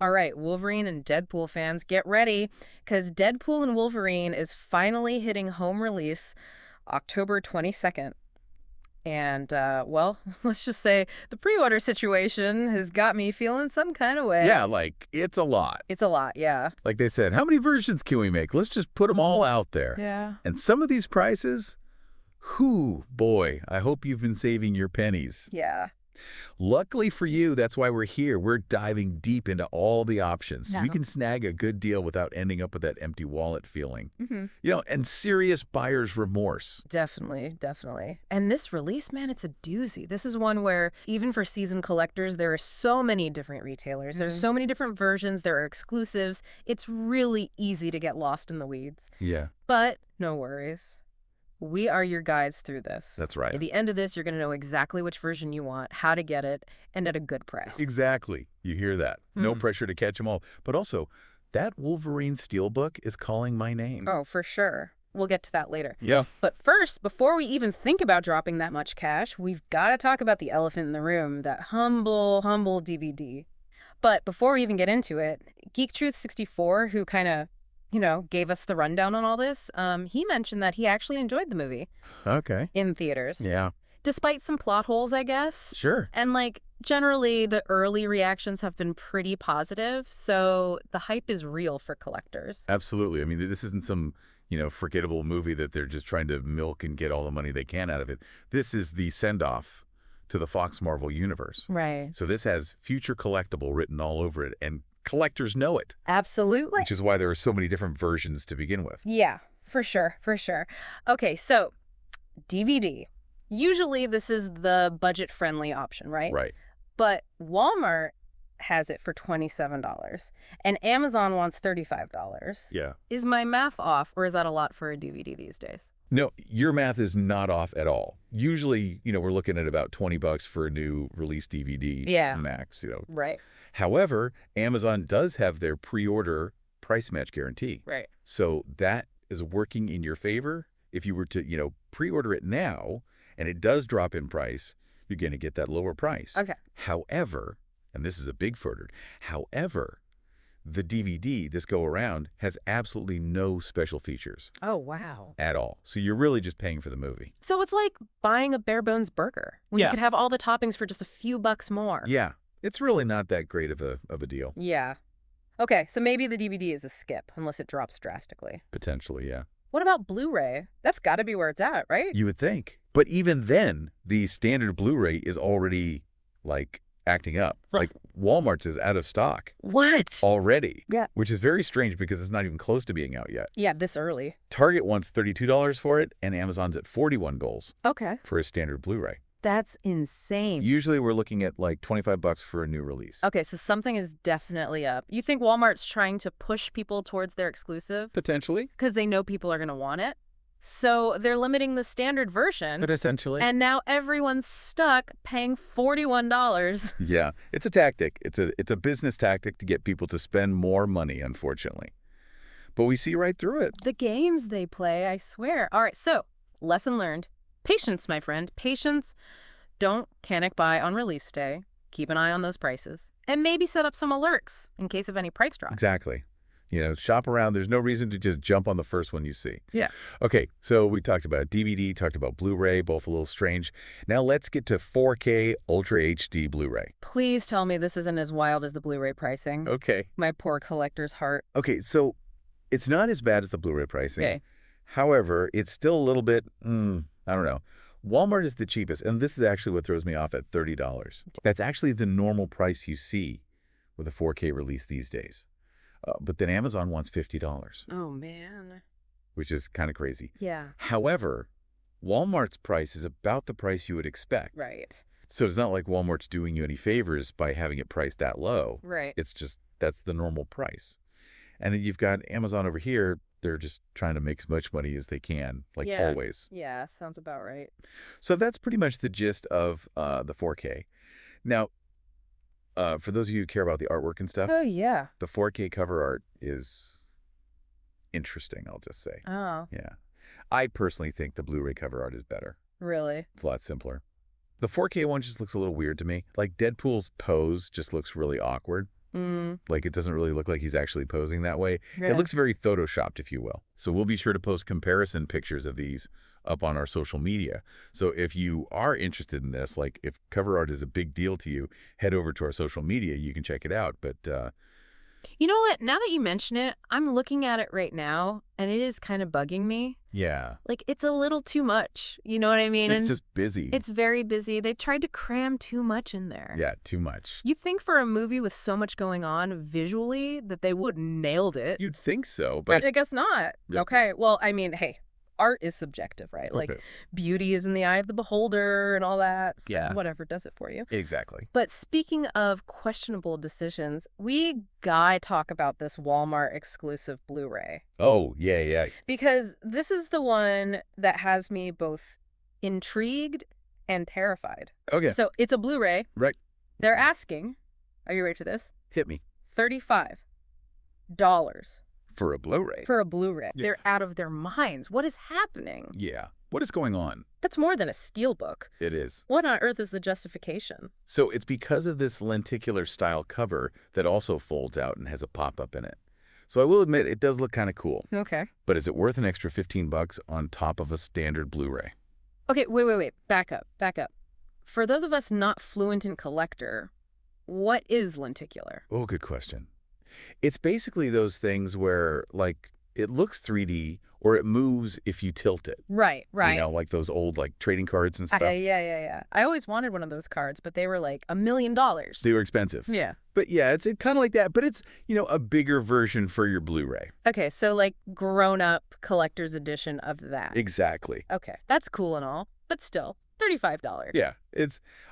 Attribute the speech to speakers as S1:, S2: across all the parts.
S1: All right, Wolverine and Deadpool fans, get ready, because Deadpool and Wolverine is finally hitting home release October 22nd. And, well, let's just say the pre-order situation has got me feeling some kind of way.
S2: Yeah, like, it's a lot.
S1: It's a lot, yeah.
S2: Like they said, how many versions can we make? Let's just put them all out there.
S1: Yeah.
S2: And some of these prices, boy, I hope you've been saving your pennies.
S1: Yeah.
S2: Luckily for you, that's why we're here. We're diving deep into all the options.
S1: Yeah.
S2: You can snag a good deal without ending up with that empty wallet feeling.
S1: Mm-hmm.
S2: And serious buyer's remorse.
S1: Definitely, definitely. And this release, man, it's a doozy. This is one where, even for season collectors, there are so many different retailers. There's so many different versions. There are exclusives. It's really easy to get lost in the weeds.
S2: Yeah.
S1: But no worries. We are your guides through this.
S2: That's right.
S1: At the end of this, you're going to know exactly which version you want, how to get it, and at a good price.
S2: Exactly. You hear that. No pressure to catch them all. But also, that Wolverine Steelbook is calling my name.
S1: Oh, for sure. We'll get to that later.
S2: Yeah.
S1: But first, before we even think about dropping that much cash, we've got to talk about the elephant in the room, that humble DVD. But before we even get into it, Geek Truth 64, who kind of gave us the rundown on all this, he mentioned that he actually enjoyed the movie.
S2: Okay.
S1: In theaters.
S2: Yeah.
S1: Despite some plot holes, I guess.
S2: Sure.
S1: And, generally, the early reactions have been pretty positive, so the hype is real for collectors.
S2: Absolutely. I mean, this isn't some, forgettable movie that they're just trying to milk and get all the money they can out of it. This is the send-off to the Fox Marvel universe.
S1: Right.
S2: So this has future collectible written all over it, and collectors know it.
S1: Absolutely.
S2: Which is why there are so many different versions to begin with.
S1: Yeah, for sure, for sure. Okay, so DVD. Usually this is the budget-friendly option, right?
S2: Right.
S1: But Walmart has it for $27, and Amazon wants $35.
S2: Yeah.
S1: Is my math off, or is that a lot for a DVD these days?
S2: No, your math is not off at all. Usually, we're looking at about $20 for a new release DVD.
S1: Yeah.
S2: Max,
S1: Right.
S2: However, Amazon does have their pre-order price match guarantee.
S1: Right.
S2: So that is working in your favor. If you were to, pre-order it now, and it does drop in price, you're going to get that lower price.
S1: Okay.
S2: However, and this is a big further, however, the DVD, this go-around, has absolutely no special features.
S1: Oh, wow.
S2: At all. So you're really just paying for the movie.
S1: So it's like buying a bare-bones burger, when you could have all the toppings for just a few bucks more.
S2: Yeah. It's really not that great of a deal.
S1: Yeah. Okay, so maybe the DVD is a skip, unless it drops drastically.
S2: Potentially, yeah.
S1: What about Blu-ray? That's got to be where it's at, right?
S2: You would think. But even then, the standard Blu-ray is already, acting up. Like, Walmart's is out of stock.
S1: What?
S2: Already.
S1: Yeah.
S2: Which is very strange because it's not even close to being out yet.
S1: Yeah, this early.
S2: Target wants $32 for it, and Amazon's at $41
S1: Okay.
S2: for a standard Blu-ray.
S1: That's insane.
S2: Usually we're looking at $25 for a new release.
S1: Okay, so something is definitely up. You think Walmart's trying to push people towards their exclusive?
S2: Potentially.
S1: Because they know people are going to want it? So they're limiting the standard version.
S2: But essentially.
S1: And now everyone's stuck paying $41.
S2: Yeah, it's a tactic. It's a business tactic to get people to spend more money, unfortunately. But we see right through it.
S1: The games they play, I swear. All right, so lesson learned. Patience, my friend. Patience. Don't panic buy on release day. Keep an eye on those prices. And maybe set up some alerts in case of any price drops.
S2: Exactly. Shop around. There's no reason to just jump on the first one you see.
S1: Yeah.
S2: Okay, so we talked about DVD, talked about Blu-ray, both a little strange. Now let's get to 4K Ultra HD Blu-ray.
S1: Please tell me this isn't as wild as the Blu-ray pricing.
S2: Okay.
S1: My poor collector's heart.
S2: Okay, so it's not as bad as the Blu-ray pricing.
S1: Okay.
S2: However, it's still a little bit, I don't know. Walmart is the cheapest, and this is actually what throws me off at $30. That's actually the normal price you see with a 4K release these days. But then Amazon wants $50.
S1: Oh, man.
S2: Which is kind of crazy.
S1: Yeah.
S2: However, Walmart's price is about the price you would expect.
S1: Right.
S2: So it's not like Walmart's doing you any favors by having it priced that low.
S1: Right.
S2: It's just, that's the normal price. And then you've got Amazon over here. They're just trying to make as much money as they can, always.
S1: Yeah, sounds about right.
S2: So that's pretty much the gist of the 4K. Now, for those of you who care about the artwork and stuff,
S1: Oh, yeah.
S2: the 4K cover art is interesting, I'll just say.
S1: Oh,
S2: Yeah. I personally think the Blu-ray cover art is better.
S1: really?
S2: It's a lot simpler. The 4K one just looks a little weird to me. Like Deadpool's pose just looks really awkward. Like, it doesn't really look like he's actually posing that way.
S1: Yeah.
S2: It looks very photoshopped, if you will. So we'll be sure to post comparison pictures of these up on our social media. So if you are interested in this, like if cover art is a big deal to you, head over to our social media. You can check it out. But
S1: You know what? Now that you mention it, I'm looking at it right now, and it is kind of bugging me.
S2: yeah,
S1: Like, it's a little too much. You know what I mean?
S2: it's
S1: And
S2: just busy.
S1: it's very busy. They tried to cram too much in there.
S2: Yeah, too much.
S1: You think for a movie with so much going on visually that they would nailed it.
S2: You'd think so, but
S1: But I guess not.
S2: Yep.
S1: Okay. Well, I mean, hey, art is subjective, right? Like,
S2: Okay.
S1: beauty is in the eye of the beholder and all that. So
S2: Yeah.
S1: whatever does it for you.
S2: Exactly.
S1: But speaking of questionable decisions, we gotta talk about this Walmart exclusive Blu-ray.
S2: Oh, yeah.
S1: Because this is the one that has me both intrigued and terrified.
S2: Okay.
S1: So it's a Blu-ray.
S2: Right.
S1: They're asking, are you ready for this?
S2: Hit me.
S1: $35
S2: For a Blu-ray.
S1: for a Blu-ray.
S2: Yeah.
S1: They're out of their minds. What is happening?
S2: Yeah. What is going on?
S1: That's more than a steelbook.
S2: It is.
S1: What on earth is the justification?
S2: So it's because of this lenticular style cover that also folds out and has a pop-up in it. So I will admit it does look kind of cool.
S1: Okay.
S2: But is it worth an extra $15 on top of a standard Blu-ray?
S1: Okay, wait. Back up. For those of us not fluent in collector, what is lenticular?
S2: Oh, good question. It's basically those things where, like, it looks 3D or it moves if you tilt it.
S1: Right.
S2: You know, like those old, like, trading cards and stuff.
S1: Yeah. I always wanted one of those cards, but they were like $1 million.
S2: They were expensive.
S1: Yeah.
S2: But yeah, it's kind of like that. But it's, a bigger version for your Blu-ray.
S1: Okay, so like grown-up collector's edition of that.
S2: Exactly.
S1: Okay, that's cool and all, but still, $35.
S2: Yeah.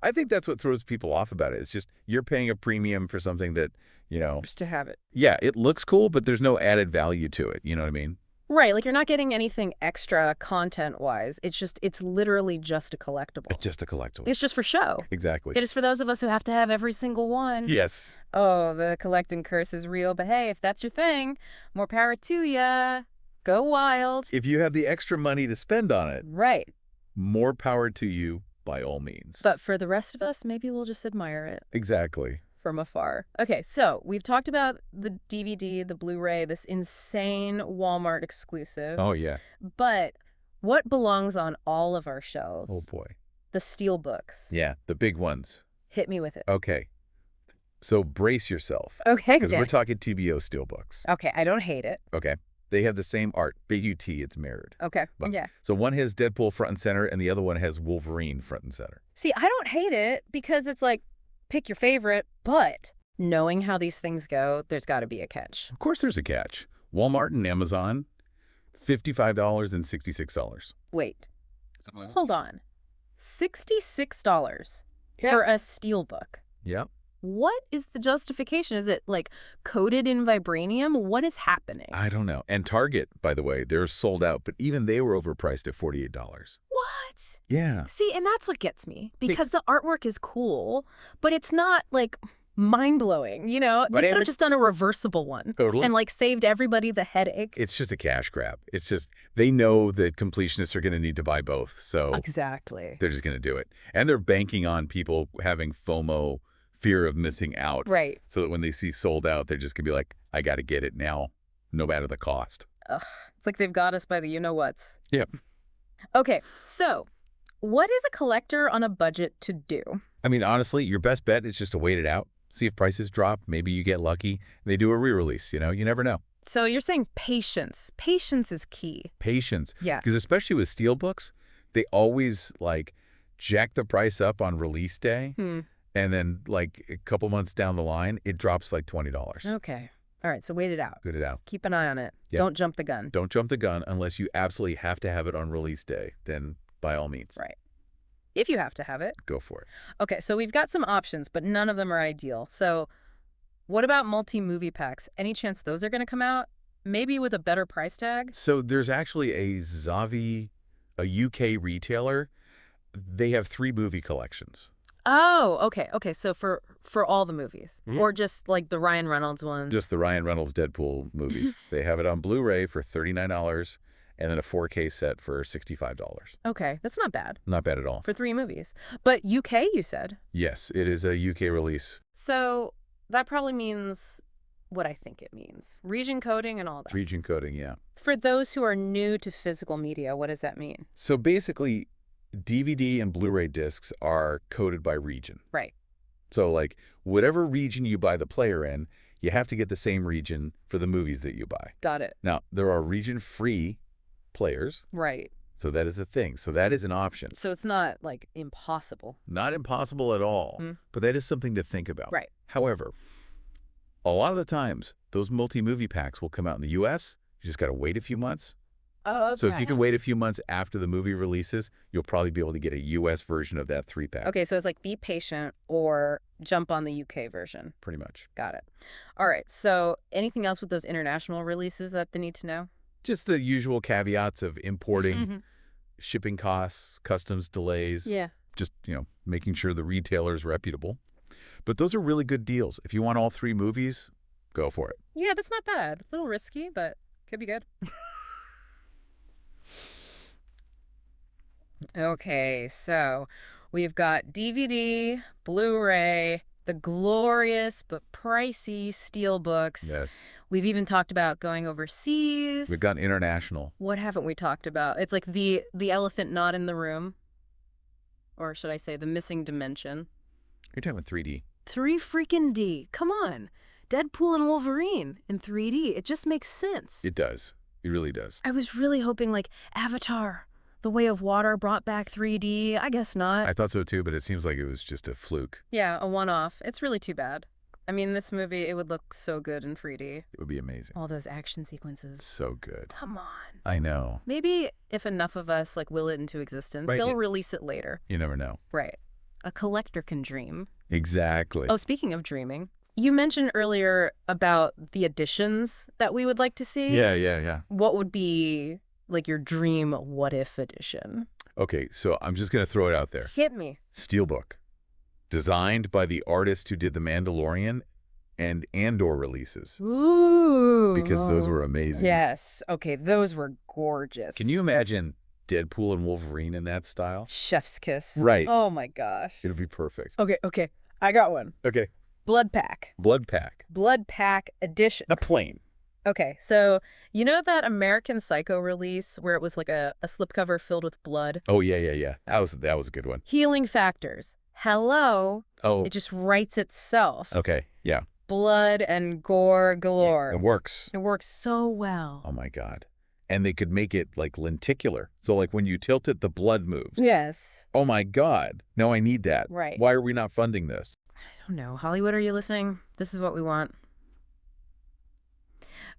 S2: I think that's what throws people off about it. It's just you're paying a premium for something that,
S1: Just to have it.
S2: yeah, it looks cool, but there's no added value to it. You know what I mean?
S1: Right, like you're not getting anything extra content-wise. It's literally just a collectible.
S2: It's just a collectible.
S1: It's just for show.
S2: Exactly.
S1: It is for those of us who have to have every single one.
S2: Yes.
S1: Oh, the collecting curse is real, but hey, if that's your thing, more power to ya. Go wild.
S2: If you have the extra money to spend on it,
S1: Right.
S2: more power to you by all means.
S1: But for the rest of us, maybe we'll just admire it
S2: Exactly.
S1: from afar. Okay, so we've talked about the DVD, the Blu-ray, this insane Walmart exclusive.
S2: Oh, yeah.
S1: But what belongs on all of our shelves?
S2: Oh, boy.
S1: The steelbooks.
S2: Yeah, the big ones.
S1: Hit me with it.
S2: Okay. So brace yourself.
S1: Okay,
S2: Because
S1: okay.
S2: we're talking TBO steelbooks.
S1: Okay, I don't hate it.
S2: Okay. They have the same art. Big UT, it's mirrored.
S1: Okay,
S2: But-
S1: yeah.
S2: So one has Deadpool front and center, and the other one has Wolverine front and center.
S1: See, I don't hate it because it's like, pick your favorite, but knowing how these things go, there's got to be a catch.
S2: Of course there's a catch. Walmart and Amazon, $55 and $66.
S1: Wait, hold on. $66
S2: Yeah.
S1: for a steelbook.
S2: Yep.
S1: What is the justification? Is it like coated in vibranium? What is happening?
S2: I don't know. And Target, by the way, they're sold out, but even they were overpriced at $48.
S1: What?
S2: Yeah.
S1: See, and that's what gets me because the artwork is cool, but it's not like mind-blowing, They could have just done a reversible one
S2: Totally.
S1: and like saved everybody the headache.
S2: It's just a cash grab. It's just, they know that completionists are going to need to buy both. So
S1: Exactly.
S2: they're just going to do it. And they're banking on people having FOMO, fear of missing out.
S1: Right.
S2: So that when they see sold out, they're just going to be like, I got to get it now, no matter the cost.
S1: Ugh, it's like they've got us by the you-know-whats.
S2: Yep.
S1: Okay, so what is a collector on a budget to do?
S2: I mean, honestly, your best bet is just to wait it out. See if prices drop. Maybe you get lucky. They do a re-release, you never know.
S1: So you're saying patience. Patience is key.
S2: Patience.
S1: Yeah.
S2: Because especially with steelbooks, they always, jack the price up on release day. And then, a couple months down the line, it drops like $20.
S1: Okay. All right, so wait it out.
S2: Good it out.
S1: Keep an eye on it.
S2: Yeah.
S1: Don't jump the gun.
S2: Don't jump the gun unless you absolutely have to have it on release day. Then, by all means,
S1: Right. If you have to have it.
S2: go for it.
S1: Okay, so we've got some options, but none of them are ideal. So what about multi-movie packs? Any chance those are going to come out? Maybe with a better price tag?
S2: So there's actually a Zavi, a UK retailer. They have 3 movie collections.
S1: Oh, okay. Okay, so for all the movies.
S2: Mhm.
S1: Or just like the Ryan Reynolds ones.
S2: Just the Ryan Reynolds Deadpool movies. They have it on Blu-ray for $39 and then a 4K set for $65.
S1: Okay, that's not bad
S2: Not bad at all.
S1: for 3 movies. But UK, you said.
S2: Yes, it is a UK release.
S1: So That probably means what I think it means. Region coding and all that.
S2: Region coding, yeah.
S1: For those who are new to physical media, what does that mean?
S2: So basically, DVD and Blu-ray discs are coded by region.
S1: Right.
S2: So like whatever region you buy the player in, you have to get the same region for the movies that you buy.
S1: Got it.
S2: Now, there are region-free players.
S1: Right.
S2: So that is the thing. So that is an option.
S1: So it's not, like, impossible.
S2: Not impossible at all, but that is something to think about.
S1: Right.
S2: However, a lot of the times, those multi-movie packs will come out in the U.S. You just got to wait a few months.
S1: Oh,
S2: So if you can wait a few months after the movie releases, you'll probably be able to get a U.S. version of that 3-pack.
S1: Okay, so it's like be patient or jump on the U.K. version.
S2: Pretty much.
S1: Got it. All right, so anything else with those international releases that they need to know?
S2: Just the usual caveats of importing, shipping costs, customs delays.
S1: Yeah.
S2: Just, making sure the retailer is reputable. But those are really good deals. If you want all 3 movies, go for it.
S1: Yeah, that's not bad. A little risky, but could be good. Okay, so we've got DVD, Blu-ray, the glorious but pricey steelbooks.
S2: Yes.
S1: We've even talked about going overseas.
S2: We've got international.
S1: What haven't we talked about? It's like the elephant not in the room. Or should I say the missing dimension.
S2: You're talking about 3D.
S1: 3D. Come on. Deadpool and Wolverine in 3D. It just makes sense.
S2: It does. It really does.
S1: I was really hoping like Avatar, The Way of Water brought back 3D. I guess not.
S2: I thought so too, but it seems like it was just a fluke.
S1: Yeah, a one-off. It's really too bad. I mean, this movie, it would look so good in 3D.
S2: It would be amazing.
S1: All those action sequences.
S2: So good.
S1: Come on.
S2: I know.
S1: Maybe if enough of us like will it into existence,
S2: Right.
S1: they'll release it later.
S2: You never know.
S1: Right. A collector can dream.
S2: Exactly.
S1: Oh, speaking of dreaming, you mentioned earlier about the additions that we would like to see.
S2: Yeah.
S1: What would be like your dream what if edition?
S2: Okay, so I'm just going to throw it out there.
S1: Hit me.
S2: Steelbook. Designed by the artist who did The Mandalorian and Andor releases.
S1: Ooh.
S2: Because those were amazing.
S1: Yes. Okay, those were gorgeous.
S2: Can you imagine Deadpool and Wolverine in that style?
S1: Chef's kiss.
S2: Right.
S1: Oh my gosh.
S2: It'll be perfect.
S1: Okay. I got one.
S2: Okay.
S1: Blood Pack.
S2: Blood Pack.
S1: Blood Pack edition.
S2: The plane.
S1: Okay, so you know that American Psycho release where it was like a slipcover filled with blood?
S2: Oh, yeah. That was a good one.
S1: Healing factors. Hello.
S2: Oh.
S1: It just writes itself.
S2: Okay, yeah.
S1: Blood and gore galore.
S2: It works.
S1: It works so well.
S2: Oh, my God. And they could make it, like, lenticular. So, like, when you tilt it, the blood moves.
S1: Yes.
S2: Oh, my God. No, I need that.
S1: Right.
S2: Why are we not funding this?
S1: I don't know. Hollywood, are you listening? This is what we want.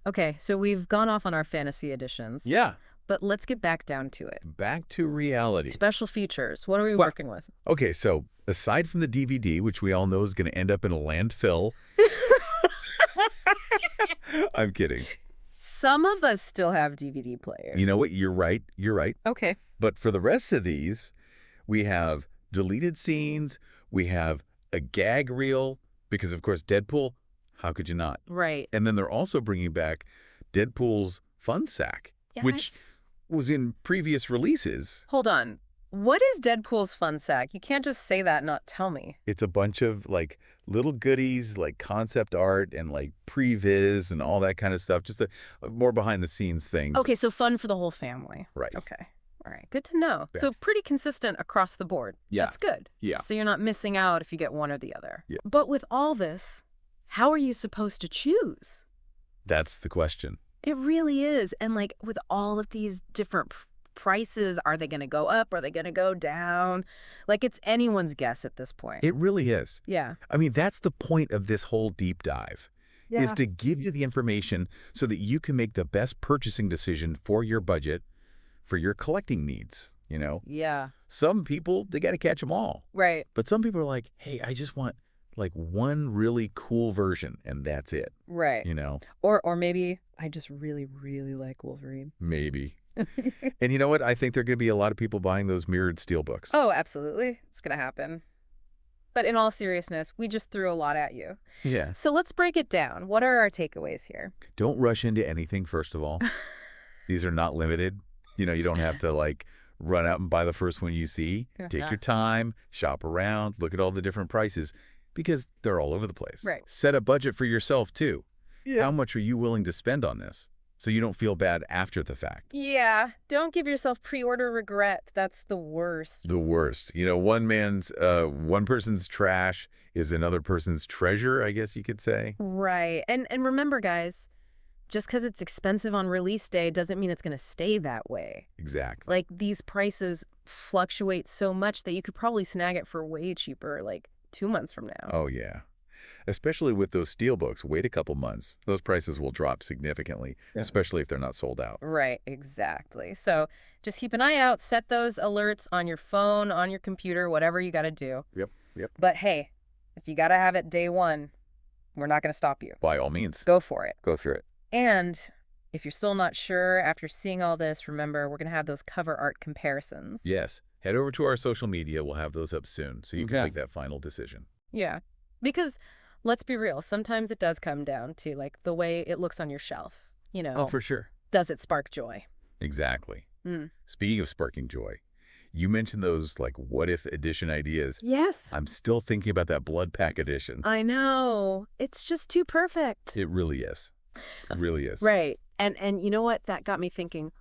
S1: Okay, so we've gone off on our fantasy editions.
S2: Yeah.
S1: But let's get back down to it.
S2: Back to reality.
S1: Special features. What are we working with?
S2: Okay, so aside from the DVD, which we all know is going to end up in a landfill. I'm kidding.
S1: Some of us still have DVD players.
S2: You know what? You're right.
S1: Okay.
S2: But for the rest of these, we have deleted scenes. We have a gag reel because, of course, Deadpool, how could you not?
S1: Right.
S2: And then they're also bringing back Deadpool's fun sack, which was in previous releases.
S1: Hold on. What is Deadpool's fun sack? You can't just say that and not tell me.
S2: It's a bunch of, like, little goodies, like concept art and, like, previs and all that kind of stuff. Just more behind-the-scenes things.
S1: Okay, so fun for the whole family.
S2: Right.
S1: Okay. All right. Good to know.
S2: Yeah.
S1: So pretty consistent across the board.
S2: Yeah.
S1: That's good.
S2: Yeah.
S1: So you're not missing out if you get one or the other.
S2: Yeah.
S1: But with all this, how are you supposed to choose?
S2: That's the question.
S1: It really is. And like with all of these different prices, are they going to go up? Are they going to go down? Like it's anyone's guess at this point.
S2: It really is.
S1: Yeah.
S2: I mean, that's the point of this whole deep dive, is to give you the information so that you can make the best purchasing decision for your budget, for your collecting needs, you know?
S1: Yeah.
S2: Some people, they got to catch them all.
S1: Right.
S2: But some people are like, hey, I just want like one really cool version and that's it.
S1: Right.
S2: You know?
S1: Or maybe I just really, really like Wolverine.
S2: Maybe. And you know what? I think there are going to be a lot of people buying those mirrored steelbooks.
S1: Oh, absolutely. It's going to happen. But in all seriousness, we just threw a lot at you.
S2: Yeah.
S1: So let's break it down. What are our takeaways here?
S2: Don't rush into anything, first of all. These are not limited. You know, you don't have to like run out and buy the first one you see. Take your time, shop around, look at all the different prices. because they're all over the place.
S1: Right.
S2: Set a budget for yourself, too.
S1: Yeah.
S2: How much are you willing to spend on this so you don't feel bad after the fact?
S1: Yeah. Don't give yourself pre-order regret. That's the worst.
S2: The worst. You know, one person's trash is another person's treasure, I guess you could say.
S1: Right. And remember, guys, just because it's expensive on release day doesn't mean it's going to stay that way.
S2: Exactly.
S1: Like, these prices fluctuate so much that you could probably snag it for way cheaper, like 2 months from now.
S2: Oh, yeah. Especially with those steelbooks, wait a couple months. Those prices will drop significantly, especially if they're not sold out.
S1: Right, exactly. So just keep an eye out, set those alerts on your phone, on your computer, whatever you got to do.
S2: Yep.
S1: But hey, if you got to have it day one, we're not going to stop you.
S2: By all means.
S1: Go for it.
S2: Go through it.
S1: And if you're still not sure after seeing all this, remember, we're going to have those cover art comparisons.
S2: Yes. Head over to our social media. We'll have those up soon, so you can make that final decision.
S1: Yeah. Because let's be real, sometimes it does come down to, like, the way it looks on your shelf. You know.
S2: Oh, for sure.
S1: Does it spark joy?
S2: Exactly. Speaking of sparking joy, you mentioned those, like, what-if edition ideas.
S1: Yes.
S2: I'm still thinking about that Blood Pack edition.
S1: I know. It's just too perfect.
S2: It really is. It really is.
S1: Right. And you know what? That got me thinking,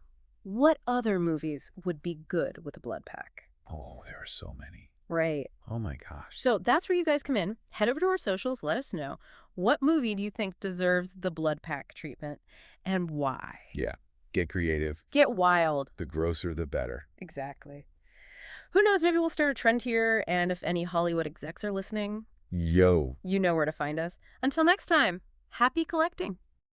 S1: what other movies would be good with a blood pack?
S2: Oh, there are so many.
S1: Right.
S2: Oh, my gosh.
S1: So that's where you guys come in. Head over to our socials. Let us know. What movie do you think deserves the blood pack treatment and why?
S2: Yeah. Get creative.
S1: Get wild.
S2: The grosser, the better.
S1: Exactly. Who knows? Maybe we'll start a trend here. And if any Hollywood execs are listening,
S2: Yo.
S1: you know where to find us. Until next time, happy collecting.